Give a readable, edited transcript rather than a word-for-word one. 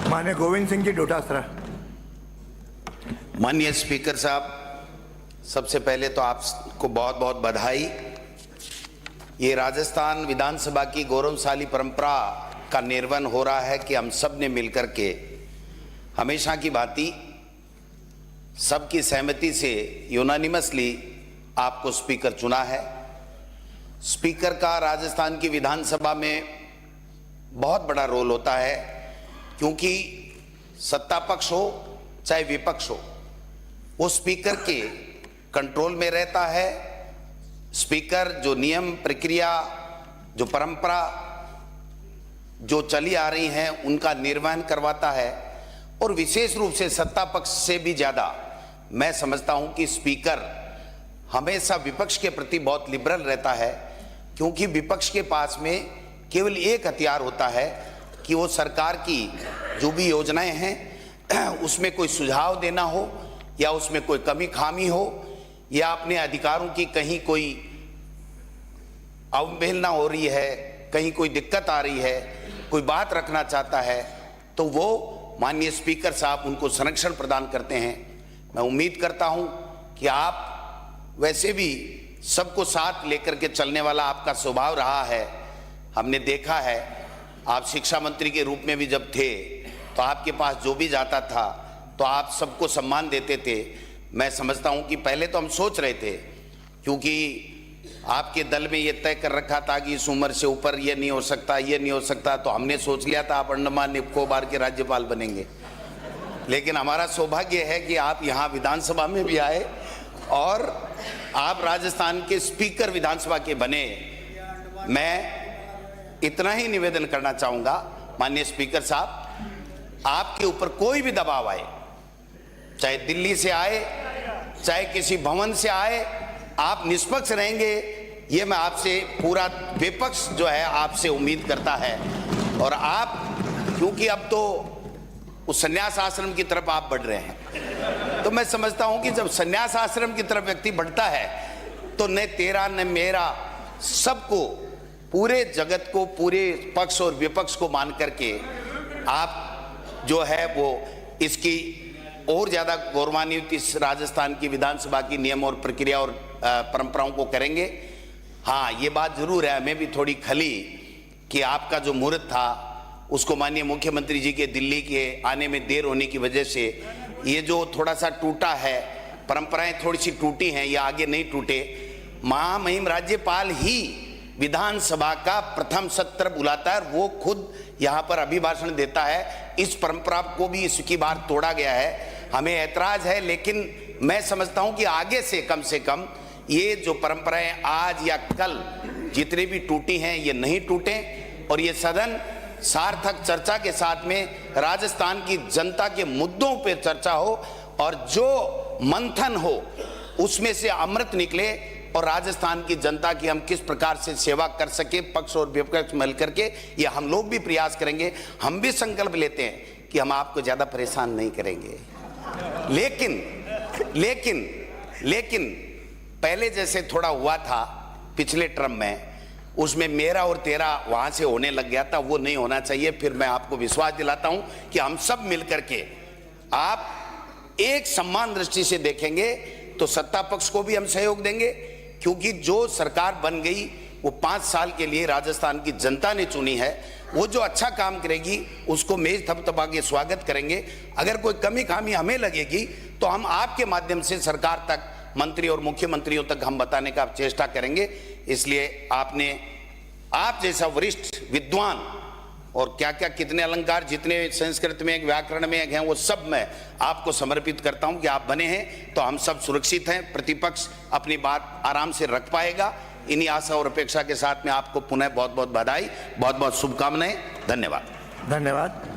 माननीय गोविंद सिंह जी डोटासरा। माननीय स्पीकर साहब, सबसे पहले तो आपको बहुत बहुत बधाई। ये राजस्थान विधानसभा की गौरवशाली परंपरा का निर्वहन हो रहा है कि हम सब ने मिलकर के हमेशा की भांति सबकी सहमति से यूनानिमसली आपको स्पीकर चुना है। स्पीकर का राजस्थान की विधानसभा में बहुत बड़ा रोल होता है, क्योंकि सत्ता पक्ष हो चाहे विपक्ष हो, वो स्पीकर के कंट्रोल में रहता है। स्पीकर जो नियम प्रक्रिया, जो परंपरा जो चली आ रही हैं, उनका निर्वहन करवाता है। और विशेष रूप से सत्ता पक्ष से भी ज़्यादा मैं समझता हूं कि स्पीकर हमेशा विपक्ष के प्रति बहुत लिबरल रहता है, क्योंकि विपक्ष के पास में केवल एक हथियार होता है कि वो सरकार की जो भी योजनाएं हैं उसमें कोई सुझाव देना हो, या उसमें कोई कमी खामी हो, या अपने अधिकारों की कहीं कोई अवहेलना हो रही है, कहीं कोई दिक्कत आ रही है, कोई बात रखना चाहता है, तो वो माननीय स्पीकर साहब उनको संरक्षण प्रदान करते हैं। मैं उम्मीद करता हूं कि आप वैसे भी सबको साथ लेकर के चलने वाला आपका स्वभाव रहा है। हमने देखा है, आप शिक्षा मंत्री के रूप में भी जब थे तो आपके पास जो भी जाता था तो आप सबको सम्मान देते थे। मैं समझता हूं कि पहले तो हम सोच रहे थे, क्योंकि आपके दल में ये तय कर रखा था कि इस उम्र से ऊपर ये नहीं हो सकता, ये नहीं हो सकता, तो हमने सोच लिया था आप अंडमान निकोबार के राज्यपाल बनेंगे। लेकिन हमारा सौभाग्य है कि आप यहाँ विधानसभा में भी आए और आप राजस्थान के स्पीकर विधानसभा के बने। मैं इतना ही निवेदन करना चाहूँगा, माननीय स्पीकर साहब, आपके ऊपर कोई भी दबाव आए, चाहे दिल्ली से आए चाहे किसी भवन से आए, आप निष्पक्ष रहेंगे, ये मैं आपसे, पूरा विपक्ष जो है आपसे उम्मीद करता है। और आप, क्योंकि अब तो उस संन्यास आश्रम की तरफ आप बढ़ रहे हैं, तो मैं समझता हूं कि जब संन्यास आश्रम की तरफ व्यक्ति बढ़ता है तो न तेरा न मेरा, सबको, पूरे जगत को, पूरे पक्ष और विपक्ष को मान करके आप जो है वो इसकी और ज़्यादा गौरवान्वित इस राजस्थान की विधानसभा की नियम और प्रक्रिया और परंपराओं को करेंगे। हाँ, ये बात जरूर है, हमें भी थोड़ी खली कि आपका जो मुहूर्त था उसको माननीय मुख्यमंत्री जी के दिल्ली के आने में देर होने की वजह से ये जो थोड़ा सा टूटा है, परंपराएं थोड़ी सी टूटी हैं, ये आगे नहीं टूटे। महामहिम राज्यपाल ही विधानसभा का प्रथम सत्र बुलाता है, वो खुद यहाँ पर अभिभाषण देता है। इस परंपरा को भी इसकी बार तोड़ा गया है, हमें ऐतराज है। लेकिन मैं समझता हूँ कि आगे से कम ये जो परंपराएं आज या कल जितनी भी टूटी हैं ये नहीं टूटे, और ये सदन सार्थक चर्चा के साथ में राजस्थान की जनता के मुद्दों पर चर्चा हो, और जो मंथन हो उसमें से अमृत निकले, और राजस्थान की जनता की हम किस प्रकार से सेवा कर सके, पक्ष और विपक्ष मिल करके, ये हम लोग भी प्रयास करेंगे। हम भी संकल्प लेते हैं कि हम आपको ज्यादा परेशान नहीं करेंगे। लेकिन पहले जैसे थोड़ा हुआ था पिछले टर्म में, उसमें मेरा और तेरा वहां से होने लग गया था, वो नहीं होना चाहिए। फिर मैं आपको विश्वास दिलाता हूं कि हम सब मिलकर के आप एक सम्मान दृष्टि से देखेंगे तो सत्ता पक्ष को भी हम सहयोग देंगे, क्योंकि जो सरकार बन गई वो 5 साल के लिए राजस्थान की जनता ने चुनी है। वो जो अच्छा काम करेगी उसको मेज थपथपा के स्वागत करेंगे। अगर कोई कमी खामी हमें लगेगी तो हम आपके माध्यम से सरकार तक, मंत्री और मुख्यमंत्रियों तक हम बताने का चेष्टा करेंगे। इसलिए आप जैसा वरिष्ठ विद्वान, और क्या क्या कितने अलंकार जितने संस्कृत में व्याकरण में हैं वो सब मैं आपको समर्पित करता हूं कि आप बने हैं तो हम सब सुरक्षित हैं, प्रतिपक्ष अपनी बात आराम से रख पाएगा। इन्हीं आशा और अपेक्षा के साथ में आपको पुनः बहुत बहुत बधाई, बहुत बहुत शुभकामनाएं। धन्यवाद।